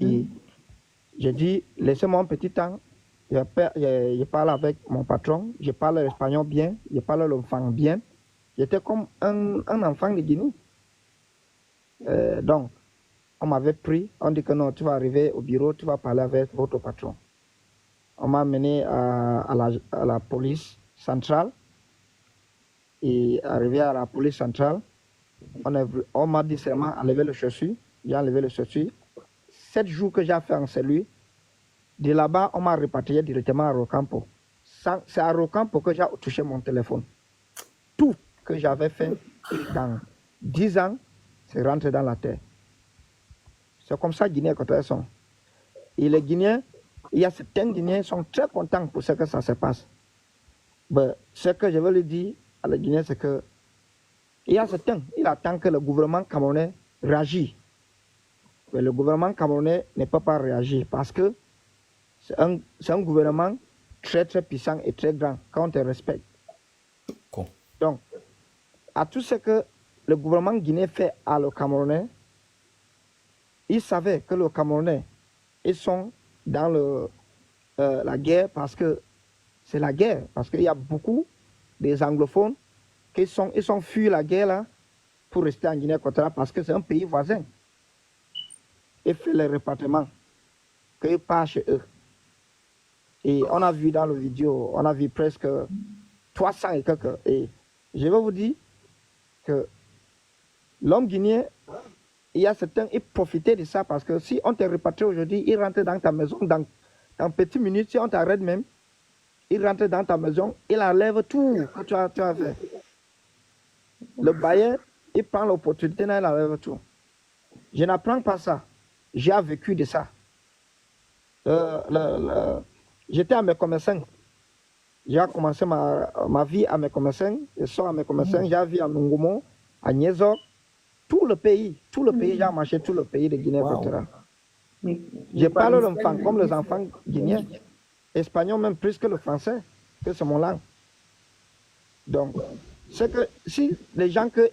Et j'ai dit, laissez-moi un petit temps. Je parle avec mon patron, je parle l'espagnol bien, je parle l'enfant bien. J'étais comme un enfant de Guinée. Donc, on m'avait pris, on dit que non, tu vas arriver au bureau, tu vas parler avec votre patron. On m'a amené à la police centrale. Et arrivé à la police centrale, on m'a dit seulement enlever le chaussure. J'ai enlevé le chaussure. 7 jours que j'ai fait en cellule, de là-bas, on m'a répatrié directement à Rocampo. C'est à Rocampo que j'ai touché mon téléphone. Tout que j'avais fait dans 10 ans, c'est rentré dans la terre. C'est comme ça que les Guinéens quand sont. Et les Guinéens, il y a certains Guinéens qui sont très contents pour ce que ça se passe. Mais ce que je veux lui dire à les Guinéens, c'est que il y a certains, il attend que le gouvernement camerounais réagisse. Mais le gouvernement camerounais ne peut pas réagir parce que c'est un gouvernement très très puissant et très grand quand on te respecte. Cool. Donc, à tout ce que le gouvernement guinéen fait à le Camerounais, ils savaient que le Camerounais, ils sont dans la guerre parce que c'est la guerre. Parce qu'il y a beaucoup des anglophones qui sont fui la guerre là pour rester en Guinée équatoriale parce que c'est un pays voisin. Ils font les répartiments, qu'ils partent chez eux. Et on a vu dans la vidéo, on a vu presque 300 et quelques. Et je vais vous dire que l'homme guinéen, il y a certains, ils profitaient de ça parce que si on te répatrie aujourd'hui, ils rentrent dans ta maison dans petites minutes, si on t'arrête même, ils rentrent dans ta maison, ils enlèvent tout que tu as fait. Le bailleur, il prend l'opportunité, il enlève tout. Je n'apprends pas ça. J'ai vécu de ça. J'étais à mes commerçants. J'ai commencé ma vie à mes commerçants. Je sors à mes commerçants. J'ai vécu à Nungumo, à Niézor. Tout le pays, j'ai marché tout le pays de Guinée équatoriale. Je parle l'enfant comme les enfants guinéens. Espagnol même plus que le français, que c'est mon langue. Donc, c'est que si les gens que